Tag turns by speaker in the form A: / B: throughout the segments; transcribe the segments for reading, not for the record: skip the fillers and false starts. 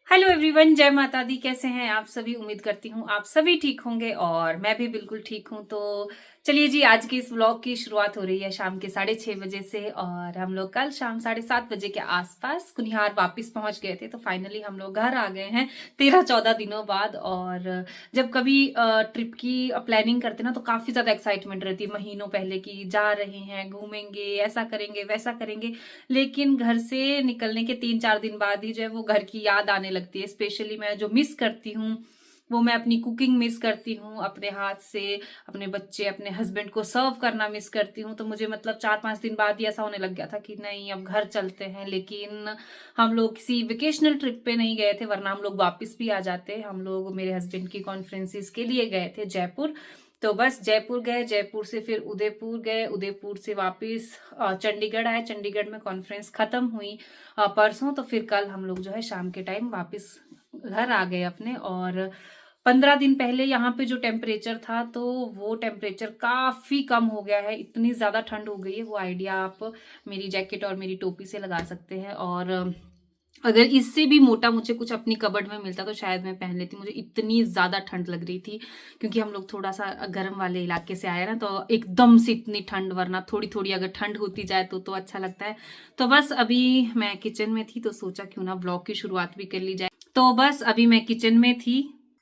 A: Hello everyone, जय माता दी। कैसे हैं आप सभी? उम्मीद करती हूँ आप सभी ठीक होंगे और मैं भी बिल्कुल ठीक हूँ। तो चलिए जी, आज की इस व्लॉग की शुरुआत हो रही है शाम के 6:30 बजे से। और हम लोग कल शाम 7:30 बजे के आसपास कुनिहार वापस पहुंच गए थे। तो फाइनली हम लोग घर आ गए हैं 13-14 दिनों बाद। और जब कभी ट्रिप की प्लानिंग करते ना तो काफी ज्यादा एक्साइटमेंट रहती है महीनों पहले की, जा रहे हैं, घूमेंगे, ऐसा करेंगे, वैसा करेंगे। लेकिन घर से निकलने के 3-4 दिन बाद ही जो है वो घर की याद आने लगती है। स्पेशली मैं जो मिस करती हूँ वो मैं अपनी कुकिंग मिस करती हूँ, अपने हाथ से अपने बच्चे अपने हस्बैंड को सर्व करना मिस करती हूँ। तो मुझे मतलब 4-5 दिन बाद ही ऐसा होने लग गया था कि नहीं, अब घर चलते हैं। लेकिन हम लोग किसी वेकेशनल ट्रिप पे नहीं गए थे, वरना हम लोग वापस भी आ जाते। हम लोग मेरे हस्बैंड की कॉन्फ्रेंसिस के लिए गए थे जयपुर। तो बस जयपुर गए, जयपुर से फिर उदयपुर गए, उदयपुर से वापस चंडीगढ़ आए। चंडीगढ़ में कॉन्फ्रेंस खत्म हुई परसों। तो फिर कल हम लोग जो है शाम के टाइम वापस घर आ गए अपने। और 15 दिन पहले यहाँ पे जो टेम्परेचर था तो वो टेम्परेचर काफी कम हो गया है। इतनी ज्यादा ठंड हो गई है, वो आइडिया आप मेरी जैकेट और मेरी टोपी से लगा सकते हैं। और अगर इससे भी मोटा मुझे कुछ अपनी कबर्ड में मिलता तो शायद मैं पहन लेती। मुझे इतनी ज्यादा ठंड लग रही थी क्योंकि हम लोग थोड़ा सा गर्म वाले इलाके से आए ना, तो एकदम से इतनी ठंड। वरना थोड़ी थोड़ी अगर ठंड होती जाए तो अच्छा लगता है। तो बस अभी मैं किचन में थी तो सोचा क्यों ना ब्लॉग की शुरुआत भी कर ली जाए। तो बस अभी मैं किचन में थी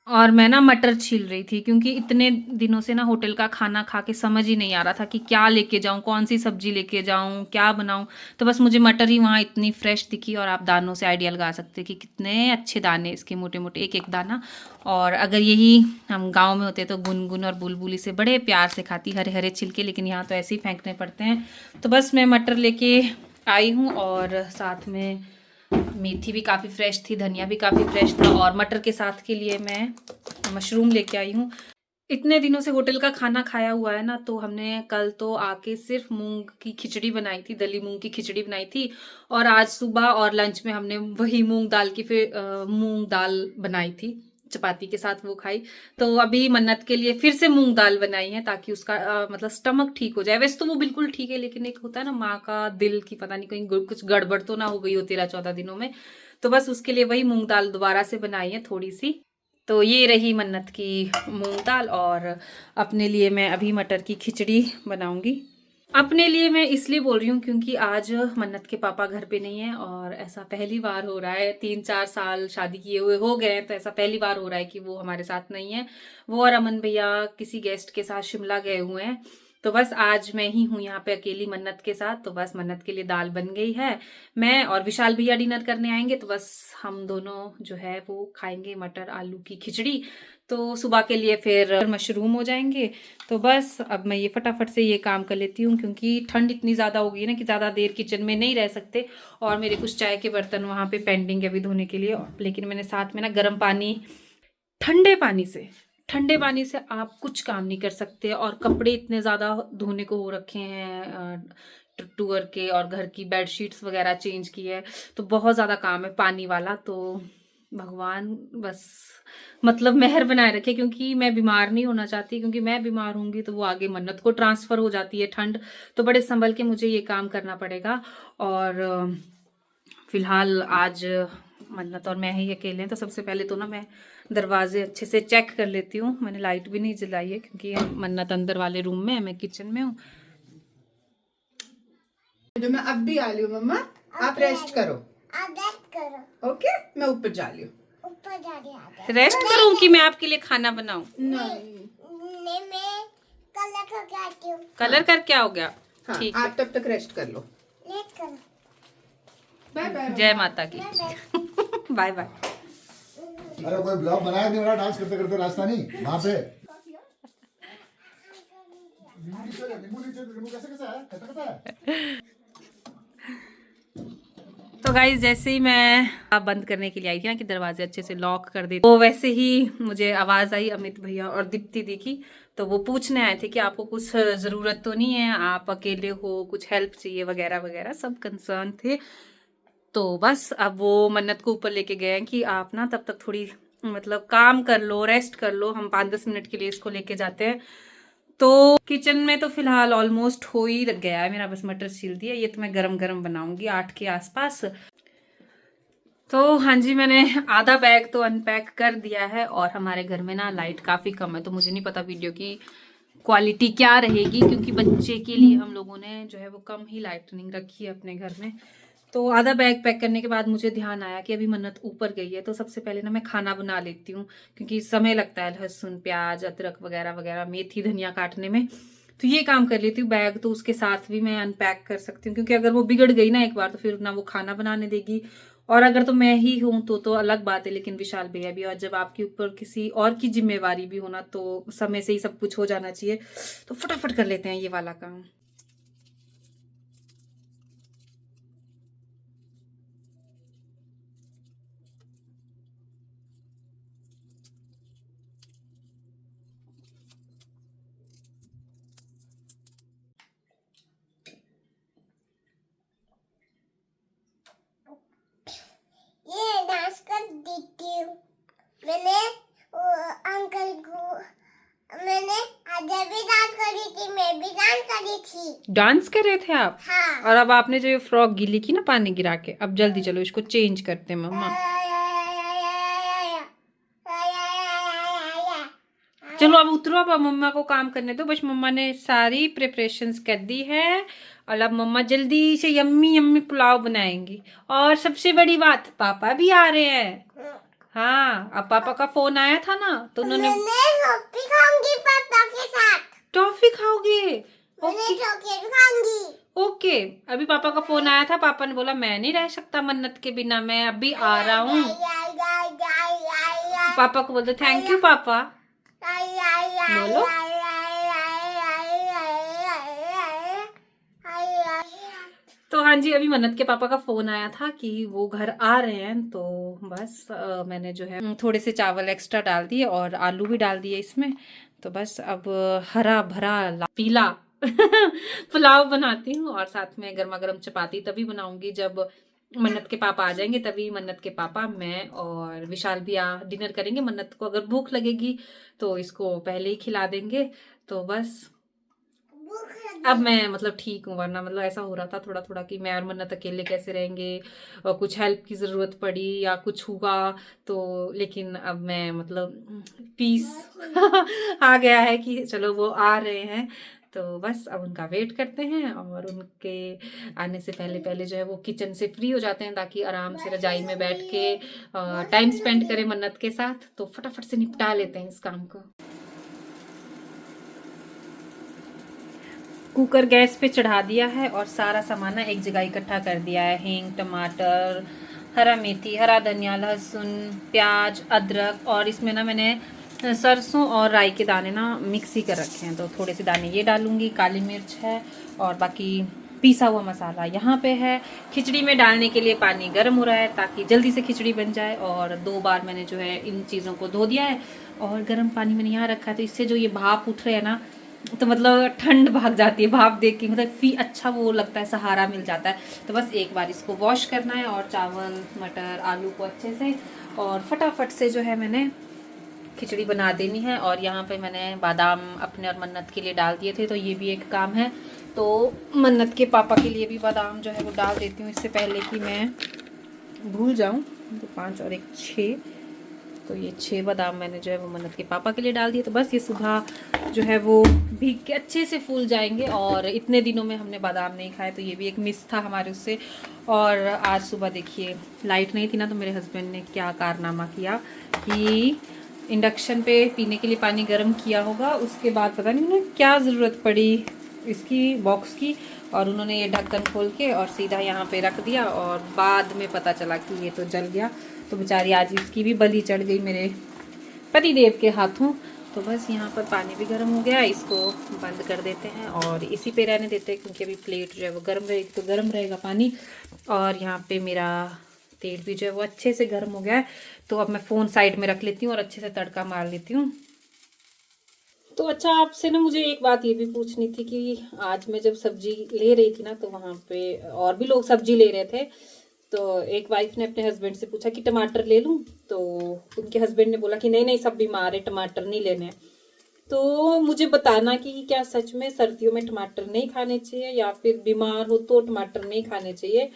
A: और मैं ना मटर छील रही थी क्योंकि इतने दिनों से ना होटल का खाना खा के समझ ही नहीं आ रहा था कि क्या लेके जाऊं, कौन सी सब्जी लेके जाऊं, क्या बनाऊं। तो बस मुझे मटर ही वहाँ इतनी फ्रेश दिखी। और आप दानों से आइडिया लगा सकते हैं कि कितने अच्छे दाने इसके, मोटे मोटे एक एक दाना। और अगर यही हम गाँव में होते तो गुनगुन और बुलबुल इसे बड़े प्यार से खाती, हरे हरे छिलके। लेकिन यहाँ तो ऐसे ही फेंकने पड़ते हैं। तो बस मैं मटर लेके आई हूँ और साथ में मेथी भी काफ़ी फ्रेश थी, धनिया भी काफ़ी फ्रेश था। और मटर के साथ के लिए मैं मशरूम लेके आई हूँ। इतने दिनों से होटल का खाना खाया हुआ है ना, तो हमने कल तो आके सिर्फ मूंग की खिचड़ी बनाई थी, दली मूंग की खिचड़ी बनाई थी। और आज सुबह और लंच में हमने वही मूंग दाल की फिर मूंग दाल बनाई थी, चपाती के साथ वो खाई। तो अभी मन्नत के लिए फिर से मूंग दाल बनाई है ताकि उसका मतलब स्टमक ठीक हो जाए। वैसे तो वो बिल्कुल ठीक है, लेकिन एक होता है ना माँ का दिल की पता नहीं कहीं कुछ गड़बड़ तो ना हो गई हो 13-14 दिनों में। तो बस उसके लिए वही मूंग दाल दोबारा से बनाई है थोड़ी सी। तो ये रही मन्नत की मूंग दाल। और अपने लिए मैं अभी मटर की खिचड़ी बनाऊंगी। अपने लिए मैं इसलिए बोल रही हूँ क्योंकि आज मन्नत के पापा घर पे नहीं है। और ऐसा पहली बार हो रहा है, 3-4 साल शादी किए हुए हो गए हैं, तो ऐसा पहली बार हो रहा है कि वो हमारे साथ नहीं है। वो और अमन भैया किसी गेस्ट के साथ शिमला गए हुए हैं। तो बस आज मैं ही हूँ यहाँ पे अकेली मन्नत के साथ। तो बस मन्नत के लिए दाल बन गई है। मैं और विशाल भैया डिनर करने आएंगे, तो बस हम दोनों जो है वो खाएंगे मटर आलू की खिचड़ी। तो सुबह के लिए फिर मशरूम हो जाएंगे। तो बस अब मैं ये फटाफट से ये काम कर लेती हूँ क्योंकि ठंड इतनी ज़्यादा हो गई है ना कि ज़्यादा देर किचन में नहीं रह सकते। और मेरे कुछ चाय के बर्तन वहाँ पे पेंडिंग है अभी धोने के लिए। लेकिन मैंने साथ में ना गर्म पानी, ठंडे पानी से, ठंडे पानी से आप कुछ काम नहीं कर सकते। और कपड़े इतने ज़्यादा धोने को हो रखे हैं टूअर के, और घर की बेडशीट्स वगैरह चेंज की है। तो बहुत ज़्यादा काम है पानी वाला। तो भगवान बस मतलब मेहर बनाए रखे, क्योंकि मैं बीमार नहीं होना चाहती। क्योंकि मैं बीमार होंगी तो वो आगे मन्नत को ट्रांसफ़र हो जाती है ठंड। तो बड़े संभल के मुझे ये काम करना पड़ेगा। और फिलहाल आज मन्नत और मैं ही अकेले हैं। तो सबसे पहले तो ना मैं दरवाजे अच्छे से चेक कर लेती हूँ। मैंने लाइट भी नहीं जलाई है क्योंकि मन्नत अंदर वाले रूम में है, मैं किचन में हूँ।
B: जो मैं अब भी आ रही हूँ मम्मा, आप रेस्ट करो। आप रेस्ट करो। ओके, मैं ऊपर जा रही हूँ। ऊपर जा रही हूँ।
A: रेस्ट करूँ कि मैं आपके लिए खाना बनाऊँ?
B: नहीं, मैं कलर करके आती हूँ।
A: कलर कर क्या हो गया?
B: हाँ,
A: ठीक
B: आप तब तक रेस्ट कर लो। रेस्ट करो। Bye bye.
A: जय माता की। Bye bye.
C: अरे कोई ब्लॉग बनाया नहीं, मेरा डांस करते करते रास्ता नहीं वहां पे। नींबू कैसे कैसा है, कैसा कैसा है।
A: तो गाइज जैसे ही मैं आप बंद करने के लिए आई थी ना कि दरवाजे अच्छे से लॉक कर दे, तो वैसे ही मुझे आवाज आई अमित भैया और दीप्ति दिखी। तो वो पूछने आए थे कि आपको कुछ जरूरत तो नहीं है, आप अकेले हो, कुछ हेल्प चाहिए वगैरह वगैरह, सब कंसर्न थे। तो बस अब वो मन्नत को ऊपर लेके गए हैं कि आप ना तब तक थोड़ी मतलब काम कर लो, रेस्ट कर लो, हम 5-10 मिनट के लिए इसको लेके जाते हैं। तो किचन में तो फिलहाल ऑलमोस्ट हो ही गया है मेरा, बस मटर छील दिया। ये तो मैं गरम गरम बनाऊंगी 8 के आसपास। तो हाँ जी, मैंने आधा बैग तो अनपैक कर दिया है। और हमारे घर में ना लाइट काफ़ी कम है, तो मुझे नहीं पता वीडियो की क्वालिटी क्या रहेगी, क्योंकि बच्चे के लिए हम लोगों ने जो है वो कम ही लाइटनिंग रखी है अपने घर में। तो आधा बैग पैक करने के बाद मुझे ध्यान आया कि अभी मन्नत ऊपर गई है, तो सबसे पहले ना मैं खाना बना लेती हूँ, क्योंकि समय लगता है लहसुन प्याज अदरक वगैरह वगैरह मेथी धनिया काटने में। तो ये काम कर लेती हूँ। बैग तो उसके साथ भी मैं अनपैक कर सकती हूँ, क्योंकि अगर वो बिगड़ गई ना एक बार, तो फिर ना वो खाना बनाने देगी। और अगर तो मैं ही हूं तो अलग बात है, लेकिन विशाल भैया भी, और जब आपके ऊपर किसी और की जिम्मेवारी भी होना, तो समय से ही सब कुछ हो जाना चाहिए। तो फटाफट कर लेते हैं ये वाला काम।
D: ये डांस कर देती हूँ। मैंने अंकल को मैंने आज भी डांस करी थी, मैं भी डांस करी थी।
A: डांस कर रहे थे आप?
D: हाँ।
A: और अब आपने जो ये फ्रॉक गीली की ना पानी गिरा के, अब जल्दी चलो इसको चेंज करते हैं मम्मा। चलो अब उतरो, अब मम्मा को काम करने दो। बस मम्मा ने सारी प्रिपरेशंस कर दी है, और अब मम्मा जल्दी से यम्मी यम्मी पुलाव बनाएंगी। और सबसे बड़ी बात, पापा भी आ रहे हैं। हाँ, अब पापा का फोन आया था ना, तो उन्होंने
D: मैं टॉफी खाऊंगी पापा के साथ।
A: टॉफी खाओगे?
D: मैं चॉकलेट खाऊंगी।
A: ओके। अभी पापा का फोन आया था, पापा ने बोला मैं नहीं रह सकता मन्नत के बिना, मैं अभी आ रहा हूँ। पापा को बोलते थैंक यू पापा, बोलो। तो हाँ जी, अभी मन्नत के पापा का फोन आया था कि वो घर आ रहे हैं, तो बस मैंने जो है थोड़े से चावल एक्स्ट्रा डाल दिए और आलू भी डाल दिए इसमें। तो बस अब हरा भरा पीला पुलाव बनाती हूँ, और साथ में गर्मा गर्म चपाती तभी बनाऊंगी जब मन्नत के पापा आ जाएंगे। तभी मन्नत के पापा, मैं और विशाल भी डिनर करेंगे। मन्नत को अगर भूख लगेगी तो इसको पहले ही खिला देंगे। तो बस अब मैं मतलब ठीक हूँ, वरना मतलब ऐसा हो रहा था थोड़ा थोड़ा कि मैं और मन्नत अकेले कैसे रहेंगे, और कुछ हेल्प की ज़रूरत पड़ी या कुछ हुआ तो। लेकिन अब मैं मतलब पीस आ गया है कि चलो वो आ रहे हैं, तो बस अब उनका वेट करते हैं। और उनके आने से पहले पहले जो है वो किचन से फ्री हो जाते हैं, ताकि आराम से रजाई में बैठ के टाइम स्पेंड करें मन्नत के साथ। तो फटाफट से निपटा लेते हैं इस काम को। कुकर गैस पे चढ़ा दिया है और सारा सामान ना एक जगह इकट्ठा कर दिया है। हींग, टमाटर, हरा मेथी, हरा धनिया, लहसुन, प्याज, अदरक, और इसमें ना मैंने सरसों और राई के दाने ना मिक्स ही कर रखे हैं, तो थोड़े से दाने ये डालूंगी। काली मिर्च है और बाकी पिसा हुआ मसाला यहाँ पे है। खिचड़ी में डालने के लिए पानी गर्म हो रहा है ताकि जल्दी से खिचड़ी बन जाए। और 2 बार मैंने जो है इन चीज़ों को धो दिया है, और गर्म पानी मैंने यहाँ रखा है, तो इससे जो ये भाप उठ रहे हैं ना, तो मतलब ठंड भाग जाती है भाप देख के, मतलब फी अच्छा वो लगता है, सहारा मिल जाता है। तो बस एक बार इसको वॉश करना है, और चावल मटर आलू को अच्छे से, और फटाफट से जो है मैंने खिचड़ी बना देनी है। और यहाँ पे मैंने बादाम अपने और मन्नत के लिए डाल दिए थे, तो ये भी एक काम है। तो मन्नत के पापा के लिए भी बादाम जो है वो डाल देती हूँ, इससे पहले कि मैं भूल जाऊँ। तो 5 और 1 6, तो ये 6 बादाम मैंने जो है वो मन्नत के पापा के लिए डाल दिए। तो बस ये सुबह जो है वो भीग के अच्छे से फूल जाएंगे, और इतने दिनों में हमने बादाम नहीं खाए, तो ये भी एक मिस था हमारे उससे। और आज सुबह देखिए लाइट नहीं थी ना, तो मेरे हस्बैंड ने क्या कारनामा किया कि इंडक्शन पे पीने के लिए पानी गर्म किया होगा, उसके बाद पता नहीं उन्हें क्या ज़रूरत पड़ी इसकी बॉक्स की, और उन्होंने ये ढक्कन खोल के और सीधा यहाँ पे रख दिया, और बाद में पता चला कि ये तो जल गया। तो बेचारी आज इसकी भी बलि चढ़ गई मेरे पति देव के हाथों। तो बस यहाँ पर पानी भी गर्म हो गया, इसको बंद कर देते हैं और इसी पे रहने देते हैं, क्योंकि अभी प्लेट जो है वो गर्म रहेगी तो गर्म रहेगा पानी। और यहाँ पे मेरा तेल भी जो है वो अच्छे से गर्म हो गया है। तो अब मैं फ़ोन साइड में रख लेती हूँ और अच्छे से तड़का मार लेती हूँ। तो अच्छा, आपसे ना मुझे एक बात ये भी पूछनी थी कि आज मैं जब सब्जी ले रही थी ना, तो वहाँ पे और भी लोग सब्जी ले रहे थे। तो एक वाइफ ने अपने हस्बैंड से पूछा कि टमाटर ले लूँ, तो उनके हस्बैंड ने बोला कि नहीं नहीं, सब बीमार है, टमाटर नहीं लेने। तो मुझे बताना कि क्या सच में सर्दियों में टमाटर नहीं खाने चाहिए, या फिर बीमार हो तो टमाटर नहीं खाने चाहिए।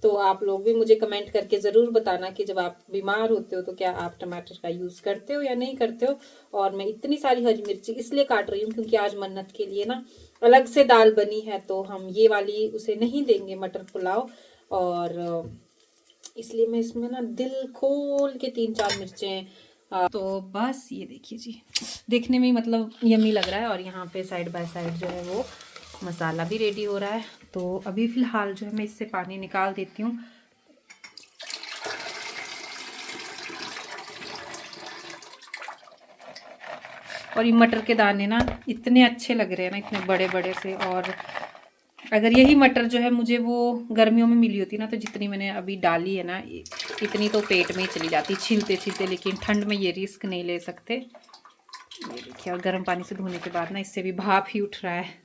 A: तो आप लोग भी मुझे कमेंट करके ज़रूर बताना कि जब आप बीमार होते हो तो क्या आप टमाटर का यूज़ करते हो या नहीं करते हो। और मैं इतनी सारी हरी मिर्ची इसलिए काट रही हूँ क्योंकि आज मन्नत के लिए ना अलग से दाल बनी है, तो हम ये वाली उसे नहीं देंगे मटर पुलाव, और इसलिए मैं इसमें ना दिल खोल के 3-4 मिर्चें तो बस ये देखिए जी, देखने में मतलब यम्मी लग रहा है। और यहाँ पे साइड बाय साइड जो है वो मसाला भी रेडी हो रहा है। तो अभी फ़िलहाल जो है मैं इससे पानी निकाल देती हूँ। और ये मटर के दाने ना इतने अच्छे लग रहे हैं ना, इतने बड़े बड़े से। और अगर यही मटर जो है मुझे वो गर्मियों में मिली होती ना, तो जितनी मैंने अभी डाली है ना, इतनी तो पेट में ही चली जाती छीलते छीलते। लेकिन ठंड में ये रिस्क नहीं ले सकते। ये देखिए, और गर्म पानी से धोने के बाद ना इससे भी भाप ही उठ रहा है।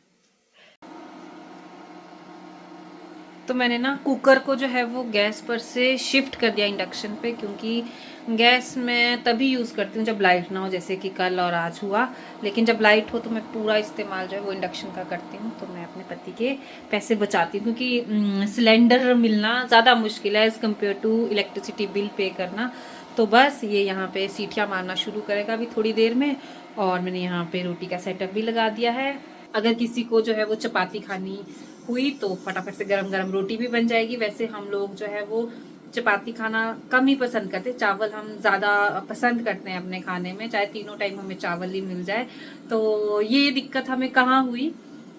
A: तो मैंने ना कुकर को जो है वो गैस पर से शिफ्ट कर दिया इंडक्शन पे, क्योंकि गैस में तभी यूज़ करती हूँ जब लाइट ना हो, जैसे कि कल और आज हुआ। लेकिन जब लाइट हो तो मैं पूरा इस्तेमाल जो है वो इंडक्शन का करती हूँ। तो मैं अपने पति के पैसे बचाती हूँ, क्योंकि सिलेंडर मिलना ज़्यादा मुश्किल है as compare to electricity bill pay करना। तो बस ये यहाँ पे सीटियाँ मारना शुरू करेगा अभी थोड़ी देर में। और मैंने यहाँ पे रोटी का सेटअप भी लगा दिया है। अगर किसी को जो है वो चपाती खानी हुई तो फटाफट से गरम गरम रोटी भी बन जाएगी। वैसे हम लोग जो है वो चपाती खाना कम ही पसंद करते, चावल हम ज़्यादा पसंद करते हैं अपने खाने में, चाहे तीनों टाइम हमें चावल ही मिल जाए। तो ये दिक्कत हमें कहाँ हुई,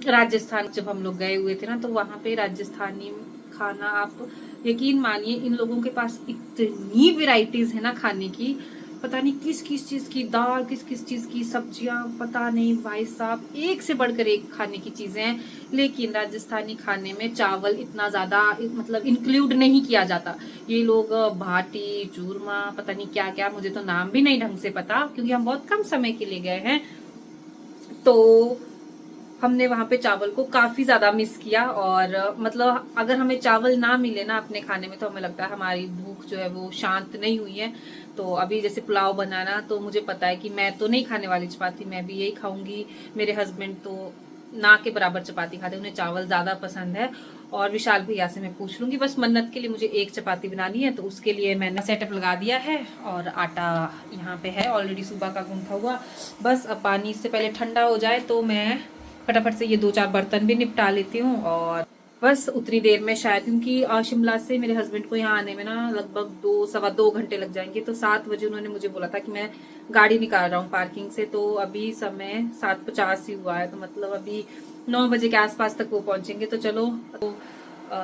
A: राजस्थान जब हम लोग गए हुए थे ना, तो वहाँ पे राजस्थानी खाना, आप यकीन मानिए इन लोगों के पास इतनी वेराइटीज़ है ना खाने की, पता नहीं किस किस चीज़ की दाल, किस किस चीज़ की सब्जियां, पता नहीं भाई साहब, एक से बढ़कर एक खाने की चीज़ें हैं। लेकिन राजस्थानी खाने में चावल इतना ज़्यादा मतलब इंक्लूड नहीं किया जाता। ये लोग भाटी, चूरमा, पता नहीं क्या क्या, मुझे तो नाम भी नहीं ढंग से पता, क्योंकि हम बहुत कम समय के लिए गए हैं। तो हमने वहाँ पे चावल को काफ़ी ज़्यादा मिस किया। और मतलब अगर हमें चावल ना मिले ना अपने खाने में, तो हमें लगता है हमारी भूख जो है वो शांत नहीं हुई है। तो अभी जैसे पुलाव बनाना, तो मुझे पता है कि मैं तो नहीं खाने वाली चपाती, मैं भी यही खाऊंगी। मेरे हस्बैंड तो ना के बराबर चपाती खाते, उन्हें चावल ज़्यादा पसंद है। और विशाल भैया से मैं पूछ लूँगी, बस मन्नत के लिए मुझे एक चपाती बनानी है, तो उसके लिए मैंने सेटअप लगा दिया है। और आटा यहाँ पे है ऑलरेडी सुबह का गूंथा हुआ। बस अब पानी इससे पहले ठंडा हो जाए तो मैं फटाफट से ये 2-4 बर्तन भी निपटा लेती हूँ। और बस उतनी देर में शायद, क्योंकि शिमला से मेरे हस्बैंड को यहाँ आने में ना लगभग 2-2.25 घंटे लग जाएंगे। तो 7 बजे उन्होंने मुझे बोला था कि मैं गाड़ी निकाल रहा हूँ पार्किंग से, तो अभी समय 7:50 ही हुआ है, तो मतलब अभी 9 बजे के आसपास तक वो पहुँचेंगे। तो चलो, तो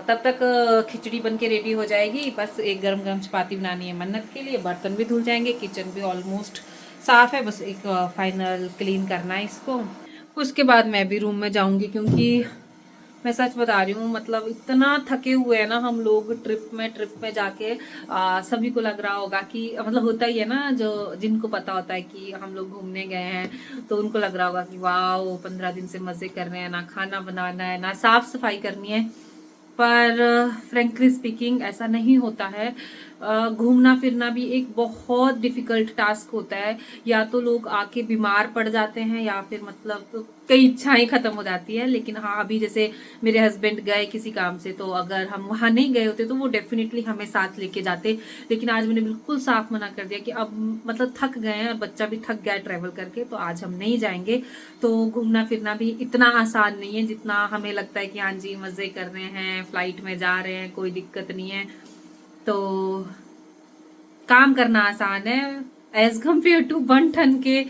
A: तब तक खिचड़ी बन के रेडी हो जाएगी। बस एक गरम गरम चपाती बनानी है मन्नत के लिए, बर्तन भी धुल जाएंगे, किचन भी ऑलमोस्ट साफ है, बस एक फाइनल क्लीन करना है इसको। उसके बाद मैं भी रूम में जाऊंगी, क्योंकि मैं सच बता रही हूँ, मतलब इतना थके हुए हैं ना हम लोग ट्रिप में जाके। सभी को लग रहा होगा कि मतलब होता ही है ना, जो जिनको पता होता है कि हम लोग घूमने गए हैं, तो उनको लग रहा होगा कि वाह 15 दिन से मज़े कर रहे हैं, ना खाना बनाना है ना साफ सफाई करनी है। पर फ्रेंकली स्पीकिंग ऐसा नहीं होता है। घूमना फिरना भी एक बहुत डिफिकल्ट टास्क होता है। या तो लोग आके बीमार पड़ जाते हैं, या फिर मतलब कई इच्छाएं खत्म हो जाती है। लेकिन हाँ, अभी जैसे मेरे हस्बैंड गए किसी काम से, तो अगर हम वहां नहीं गए होते तो वो डेफिनेटली हमें साथ लेके जाते। लेकिन आज मैंने बिल्कुल साफ मना कर दिया कि अब मतलब थक गए हैं और बच्चा भी थक गया है ट्रैवल करके, तो आज हम नहीं जाएंगे। तो घूमना फिरना भी इतना आसान नहीं है जितना हमें लगता है कि हाँ जी मजे कर रहे हैं, फ्लाइट में जा रहे हैं, कोई दिक्कत नहीं है। तो काम करना आसान है एज कम्पेयर टू बन ठन के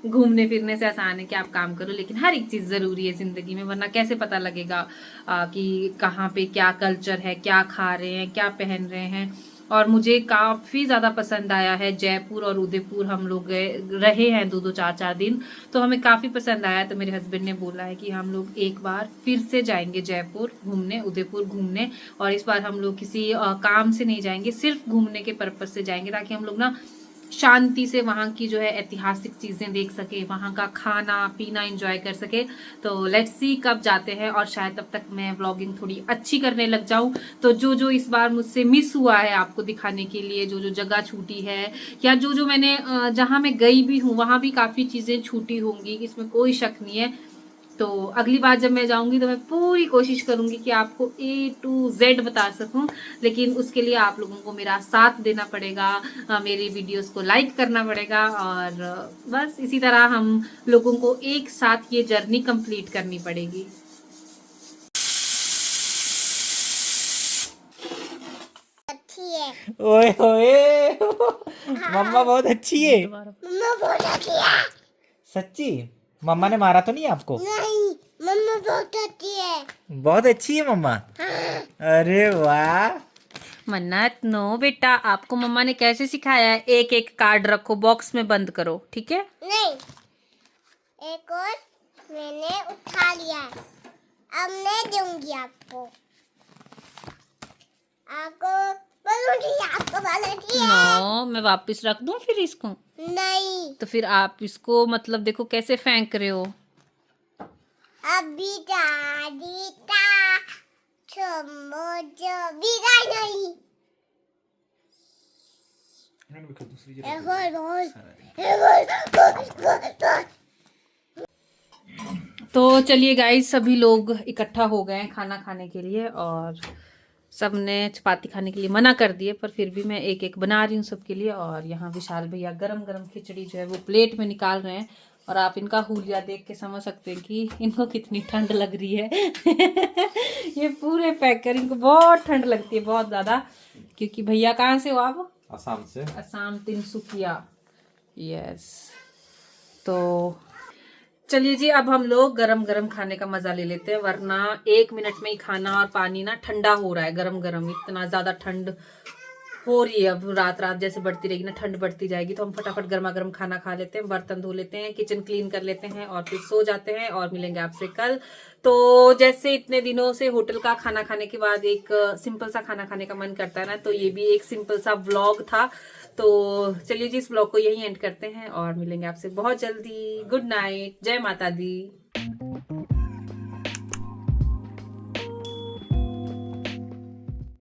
A: घूमने फिरने से आसान है कि आप काम करो। लेकिन हर एक चीज जरूरी है जिंदगी में, वरना कैसे पता लगेगा कि कहाँ पे क्या कल्चर है, क्या खा रहे हैं, क्या पहन रहे हैं। और मुझे काफी ज्यादा पसंद आया है जयपुर और उदयपुर, हम लोग गए रहे हैं 2-2 4-4 दिन, तो हमें काफी पसंद आया। तो मेरे हस्बैंड ने बोला है कि हम लोग एक बार फिर से जाएंगे जयपुर घूमने, उदयपुर घूमने। और इस बार हम लोग किसी काम से नहीं जाएंगे, सिर्फ घूमने के पर्पज से जाएंगे, ताकि हम लोग ना शांति से वहाँ की जो है ऐतिहासिक चीजें देख सके, वहाँ का खाना पीना एंजॉय कर सके। तो लेट्स सी कब जाते हैं, और शायद तब तक मैं व्लॉगिंग थोड़ी अच्छी करने लग जाऊं। तो जो जो इस बार मुझसे मिस हुआ है आपको दिखाने के लिए, जो जो जगह छूटी है, या जो जो मैंने जहाँ मैं गई भी हूँ वहाँ भी काफी चीजें छूटी होंगी, इसमें कोई शक नहीं है। तो अगली बार जब मैं जाऊंगी तो मैं पूरी कोशिश करूंगी कि आपको A to Z बता सकूं, लेकिन उसके लिए आप लोगों को मेरा साथ देना पड़ेगा, मेरी वीडियोस को लाइक करना पड़ेगा, और बस इसी तरह हम लोगों को एक साथ ये जर्नी कंप्लीट करनी पड़ेगी।
D: अच्छी है।
E: ओए होए मम्मा बहुत अच्छी है।
D: मम्मा बहुत अच्छी है।
E: सच्ची मम्मा ने मारा तो नहीं आपको?
D: नहीं, मम्मा बहुत अच्छी है।
E: बहुत अच्छी है मम्मा। अरे वाह।
A: मन्नत, नो बेटा, आपको मम्मा ने कैसे सिखाया है? एक एक कार्ड रखो, बॉक्स में बंद करो, ठीक है?
D: नहीं, एक और मैंने उठा लिया है, अब मैं दूंगी आपको। आपको बोलूंगी है।
A: नो, मैं वापस रख दूं फिर इसको?
D: नहीं,
A: तो फिर आप इसको मतलब देखो कैसे फेंक रहे हो।
D: अभी दादी का बिगा नहीं।
A: तो चलिए गाइस, सभी लोग इकट्ठा हो गए हैं खाना खाने के लिए, और सबने चपाती खाने के लिए मना कर दिए, पर फिर भी मैं एक एक बना रही हूँ सबके लिए। और यहाँ विशाल भैया गरम गरम खिचड़ी जो है वो प्लेट में निकाल रहे हैं, और आप इनका हुलिया देख के समझ सकते हैं कि इनको कितनी ठंड लग रही है। ये पूरे पैक कर, इनको बहुत ठंड लगती है, बहुत ज़्यादा। क्योंकि भैया कहाँ से हो आप?
E: असम से।
A: असम, तिनसुकिया। यस। तो चलिए जी, अब हम लोग गरम गरम खाने का मजा ले लेते हैं, वरना 1 मिनट में ही खाना और पानी ना ठंडा हो रहा है। गरम गरम इतना ज्यादा ठंड हो रही है, अब रात रात जैसे बढ़ती रहेगी ना, ठंड बढ़ती जाएगी, तो हम फटाफट गर्मा गर्म खाना खा लेते हैं, बर्तन धो लेते हैं, किचन क्लीन कर लेते हैं, और फिर सो जाते हैं। और मिलेंगे आपसे कल। तो जैसे इतने दिनों से होटल का खाना खाने के बाद एक सिंपल सा खाना खाने का मन करता है ना, तो ये भी एक सिंपल सा व्लॉग था। तो चलिए जी, इस व्लॉग को यहीं एंड करते हैं, और मिलेंगे आपसे बहुत जल्दी। गुड नाइट, जय माता दी।